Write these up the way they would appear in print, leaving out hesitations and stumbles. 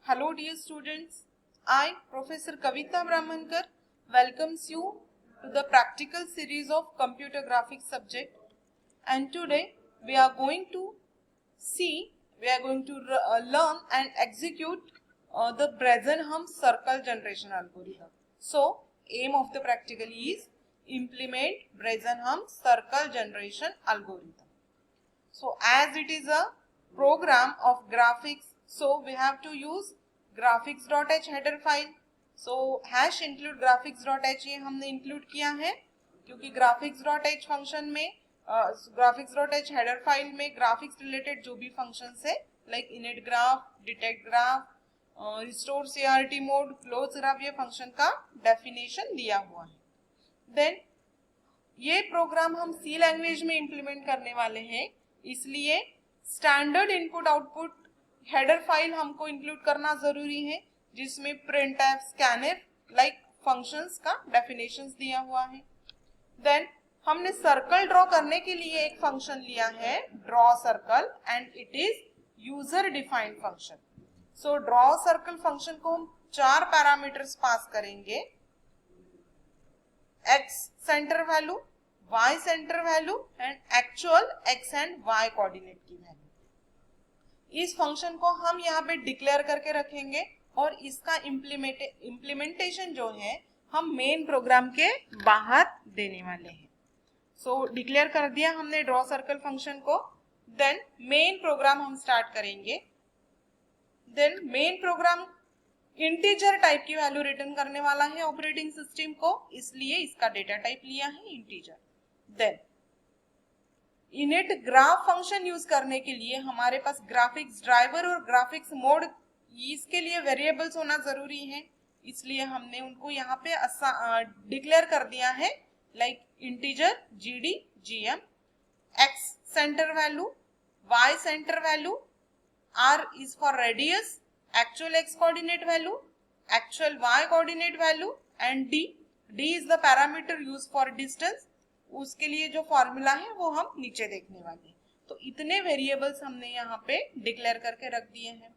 Hello dear students, I Professor Kavita Brahmankar welcomes you to the practical series of computer graphics subject, and today we are going to learn and execute the Brazenham circle generation algorithm. So aim of the practical is implement Brazenham circle generation algorithm. So as it is a program of graphics, so we have to use graphics.h header file. So hash include graphics.h ये हमने include किया है क्योंकि graphics.h function में graphics.h header file में graphics related जो भी functions है like init graph, detect graph, restore CRT mode, close graph ये function का definition दिया हुआ है. Then ये प्रोग्राम हम सी लैंग्वेज में इंप्लीमेंट करने वाले हैं, इसलिए standard input output header file हमको इंक्लूड करना जरूरी है जिसमें printf, scanf लाइक फंक्शंस का डेफिनेशंस दिया हुआ है. देन हमने सर्कल ड्रॉ करने के लिए एक फंक्शन लिया है draw circle and it is user defined function. So draw circle function को हम 4 पैरामीटर्स पास करेंगे, x centre value, y centre value and actual x and y coordinate की वैल्यू. इस फंक्शन को हम यहाँ पे डिक्लेयर करके रखेंगे और इसका इम्प्लीमेंटेशन जो है हम मेन प्रोग्राम के बाहर देने वाले हैं. सो डिक्लेयर कर दिया हमने ड्रॉ सर्कल फंक्शन को. देन मेन प्रोग्राम हम स्टार्ट करेंगे. Then main program integer type की वैल्यू रिटर्न करने वाला है ऑपरेटिंग सिस्टम को, इसलिए इसका डेटा टाइप लिया है integer. Then init graph function use करने के लिए हमारे पास ग्राफिक्स ड्राइवर और ग्राफिक्स मोड इसके लिए वेरिएबल्स होना जरूरी है, इसलिए हमने उनको यहाँ पे डिक्लेयर कर दिया है like integer GD GM, X centre value, Y centre value, R is for radius, actual x coordinate value, actual y coordinate value and d is the parameter used for distance. उसके लिए जो formula है वो हम नीचे देखने वाले हैं. तो इतने वेरिएबल्स हमने यहाँ पे डिक्लेयर करके रख दिए हैं.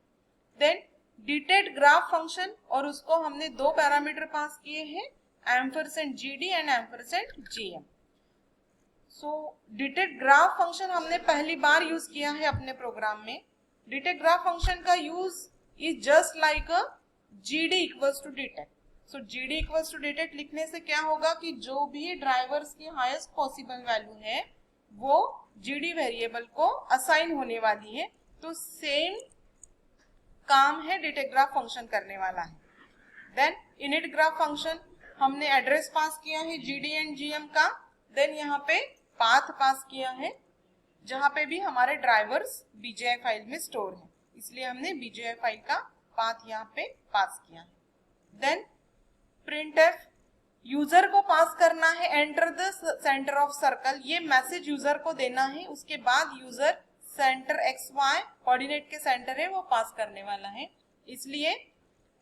देन डिटेक्ट ग्राफ फंक्शन और उसको हमने 2 पैरामीटर पास किए हैं ampersand GD and ampersand GM. So detect graph function हमने पहली बार यूज किया है अपने प्रोग्राम में. डिटेक्ट ग्राफ फंक्शन का use is just like a gd equals to detect. So gd equals to detect लिखने से क्या होगा कि जो भी ड्राइवर्स की हाईएस्ट पॉसिबल वैल्यू है वो gd वेरिएबल को असाइन होने वाली है. तो सेम काम है डिटेक्ट ग्राफ फंक्शन करने वाला है. देन इनिट ग्राफ फंक्शन हमने एड्रेस पास किया है gd एंड gm का. देन यहाँ पे पाथ पास किया है जहाँ पे भी हमारे ड्राइवर्स bji फाइल में स्टोर है, इसलिए हमने bji फाइल का पाथ यहाँ पे पास किया है. देन printf यूजर को पास करना है enter the centre of circle, ये मैसेज यूजर को देना है. उसके बाद user centre x y coordinate के सेंटर है वो पास करने वाला है, इसलिए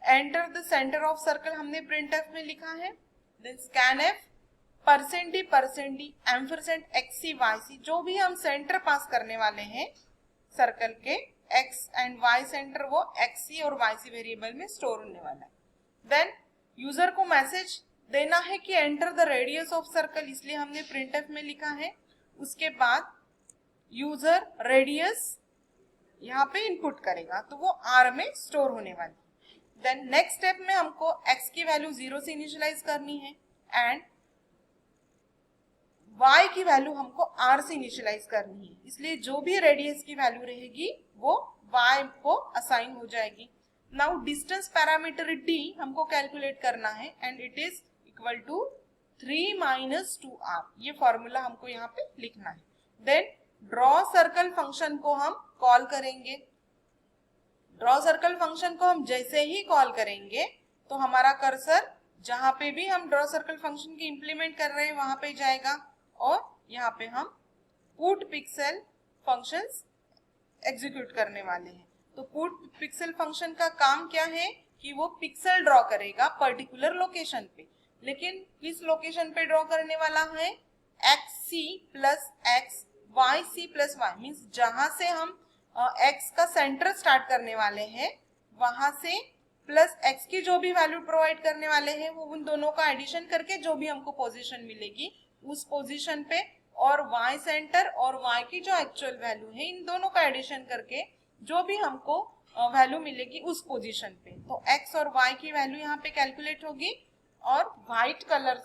enter the centre of circle हमने printf में लिखा है. Then scanf %d ampersand xc yc जो भी हम सेंटर पास करने वाले हैं सर्कल के x एंड y सेंटर वो xc और yc वेरिएबल में स्टोर होने वाला है. देन यूजर को मैसेज देना है कि enter the radius of circle, इसलिए हमने printf में लिखा है. उसके बाद यूजर रेडियस यहाँ पे इनपुट करेगा तो वो r में स्टोर होने वाली है. देन नेक्स्ट स्टेप में हमको x की वैल्यू 0 से इनिशियलाइज करनी है एंड y की वैल्यू हमको r से इनिशियलाइज करनी है, इसलिए जो भी रेडियस की वैल्यू रहेगी वो y को असाइन हो जाएगी. नाउ डिस्टेंस पैरामीटर d हमको कैलकुलेट करना है and it is equal to 3 - 2r. ये फॉर्मूला हमको यहाँ पे लिखना है. देन ड्रॉ सर्कल फंक्शन को हम कॉल करेंगे. ड्रॉ सर्कल फंक्शन को हम जैसे ही कॉल करेंगे तो हमारा कर्सर जहाँ पे भी हम ड्रॉ सर्कल फंक्शन की इंप्लीमेंट कर रहे हैं वहां पे जाएगा और यहाँ पे हम पुट पिक्सल फंक्शंस एग्जीक्यूट करने वाले हैं. तो पुट पिक्सल फंक्शन का काम क्या है कि वो पिक्सल ड्रॉ करेगा पर्टिकुलर लोकेशन पे, लेकिन किस लोकेशन पे ड्रॉ करने वाला है xc plus x yc plus y means जहां से हम x का सेंटर स्टार्ट करने वाले हैं वहां से प्लस x की जो भी वैल्यू प्रोवाइड करने वाले हैं वो उन दोनों का एडिशन करके जो भी हमको पोजीशन मिलेगी उस पोजीशन पे, और y सेंटर और y की जो एक्चुअल वैल्यू है इन दोनों का एडिशन करके जो भी हमको वैल्यू मिलेगी उस पोजीशन पे, तो x और y की वैल्यू यहाँ पे कैलकुलेट होगी और व्हाइट कलर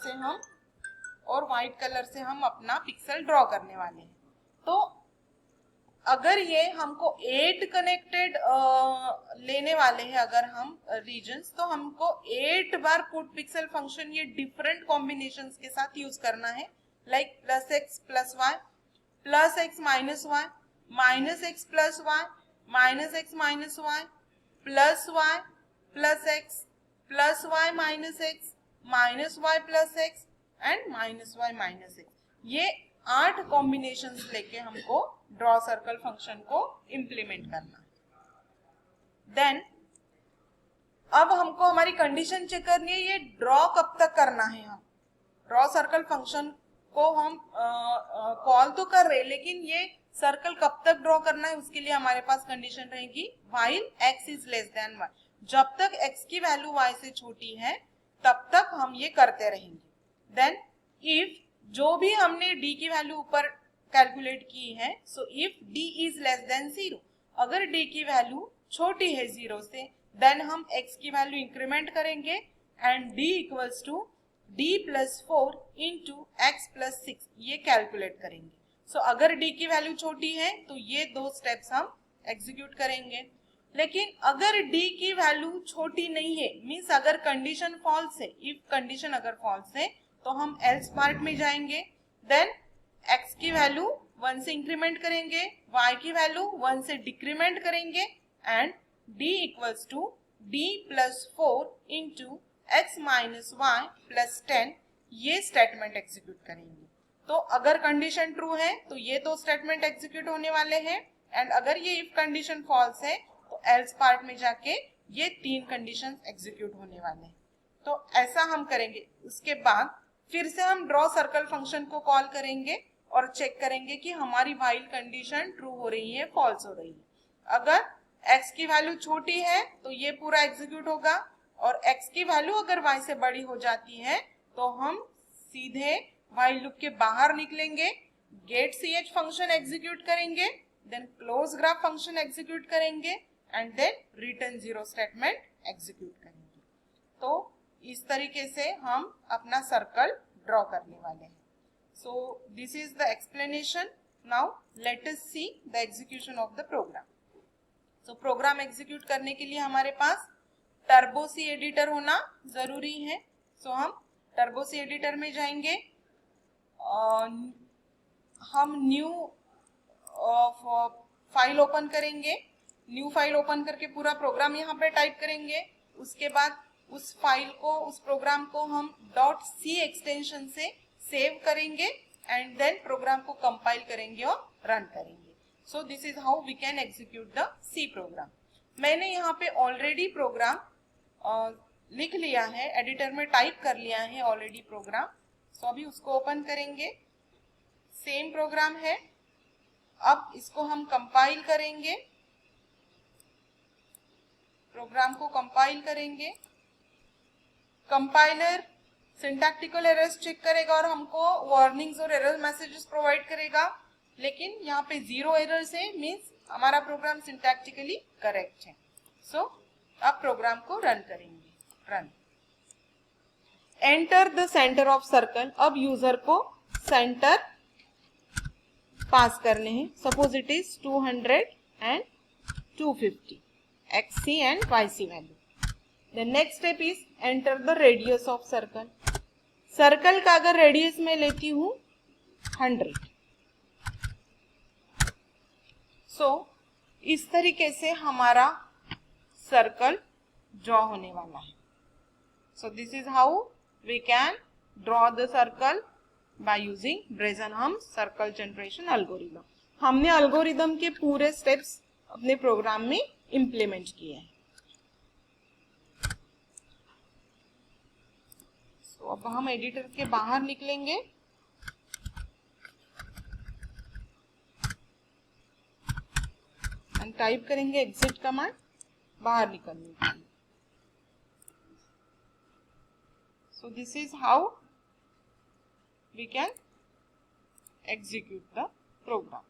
से हम अपना पिक्सल ड्रॉ करने वाले हैं। तो अगर ये हमको 8 कनेक्टेड लेने वाले हैं अगर हम रीजन्स, तो हमको 8 बार पुट पिक्सल फंक्शन ये डिफरेंट कॉम्बिनेशंस के साथ यूज करना है, like plus x plus y, plus x minus y, minus x plus y, minus x minus y, plus x plus y minus x, minus y plus x and minus y minus x. ये 8 combinations लेके हमको draw circle function को implement करना है। Then अब हमको हमारी condition check करनी है, ये ड्रॉ कब तक करना है। हम ड्रॉ सर्कल फंक्शन को हम कॉल तो कर रहे, लेकिन ये सर्कल कब तक ड्रॉ करना है उसके लिए हमारे पास कंडीशन रहेगी while x is less than y। जब तक x की वैल्यू y से छोटी है तब तक हम ये करते रहेंगे। देन इफ जो भी हमने d की वैल्यू ऊपर कैलकुलेट की है, so if d is less than 0, अगर d की वैल्यू छोटी है 0 से, देन हम x की वैल्यू इंक्रीमेंट करेंगे and d equals to d plus 4 into x plus 6 ये कैलकुलेट करेंगे। सो अगर d की वैल्यू छोटी है तो ये 2 स्टेप्स हम एग्जीक्यूट करेंगे। लेकिन अगर d की वैल्यू छोटी नहीं है, मीन्स अगर कंडीशन फॉल्स है, इफ कंडीशन अगर फॉल्स है तो हम एल्स पार्ट में जाएंगे। देन x की वैल्यू 1 से इंक्रीमेंट करेंगे, y की वैल्यू 1 से डिक्रीमेंट करेंगे and d equals to d plus 4 into x minus y plus 10 ये स्टेटमेंट एग्जीक्यूट करेंगे। तो अगर कंडीशन ट्रू है तो ये 2 स्टेटमेंट एग्जीक्यूट होने वाले हैं, एंड अगर ये इफ कंडीशन फॉल्स है तो एल्स पार्ट में जाके ये 3 कंडीशन एग्जीक्यूट होने वाले हैं। तो ऐसा हम करेंगे। उसके बाद फिर से हम ड्रॉ सर्कल फंक्शन को कॉल करेंगे और चेक करेंगे कि हमारी व्हाइल कंडीशन ट्रू हो रही है फॉल्स हो रही है। अगर x की वैल्यू छोटी है तो ये पूरा एग्जीक्यूट होगा, और x की वैल्यू अगर y से बड़ी हो जाती है तो हम सीधे व्हाइल लूप के बाहर निकलेंगे, गेट ch फंक्शन एग्जीक्यूट करेंगे, then close graph function execute करेंगे and then return 0 statement execute करेंगे। तो इस तरीके से हम अपना सर्कल ड्रॉ करने वाले हैं। So this is the explanation. Now let us see the execution of the program. So program execute करने के लिए हमारे पास टर्बो सी एडिटर होना जरूरी है। सो हम टर्बो सी एडिटर में जाएंगे, हम न्यू फाइल ओपन करेंगे, न्यू फाइल ओपन करके पूरा प्रोग्राम यहाँ पे टाइप करेंगे। उसके बाद उस फाइल को, उस प्रोग्राम को हम .c एक्सटेंशन से सेव करेंगे एंड देन प्रोग्राम को कंपाइल करेंगे और रन करेंगे। So this is how we can execute the C program. मैंने यहाँ पे ऑलरेडी प्रोग्राम लिख लिया है, एडिटर में टाइप कर लिया है ऑलरेडी प्रोग्राम। सो अभी उसको ओपन करेंगे, सेम प्रोग्राम है। अब इसको हम कंपाइल करेंगे, प्रोग्राम को कंपाइल करेंगे। कंपाइलर सिंटैक्टिकल एरर्स चेक करेगा और हमको वार्निंग्स और एरर मैसेजेस प्रोवाइड करेगा, लेकिन यहाँ पे 0 एरर्स है, मीन्स हमारा प्रोग्राम सिंटैक्टिकली करेक्ट है। सो अब प्रोग्राम को रन करेंगे। Run. Enter the centre of circle. अब यूजर को सेंटर पास करने हैं। Suppose it is 200 and 250 xc and yc value. The next step is enter the radius of circle. Circle का अगर रेडियस में लेती हूँ 100, सो इस तरीके से हमारा सर्कल ड्रॉ होने वाला है। So this is how we can draw the circle by using Bresenham circle generation algorithm. हमने एल्गोरिदम के पूरे स्टेप्स अपने प्रोग्राम में इम्प्लीमेंट किए हैं। तो अब हम एडिटर के बाहर निकलेंगे, एंड टाइप करेंगे एग्जिट कमांड बाहर निकलने के लिए। So this is how we can execute the program.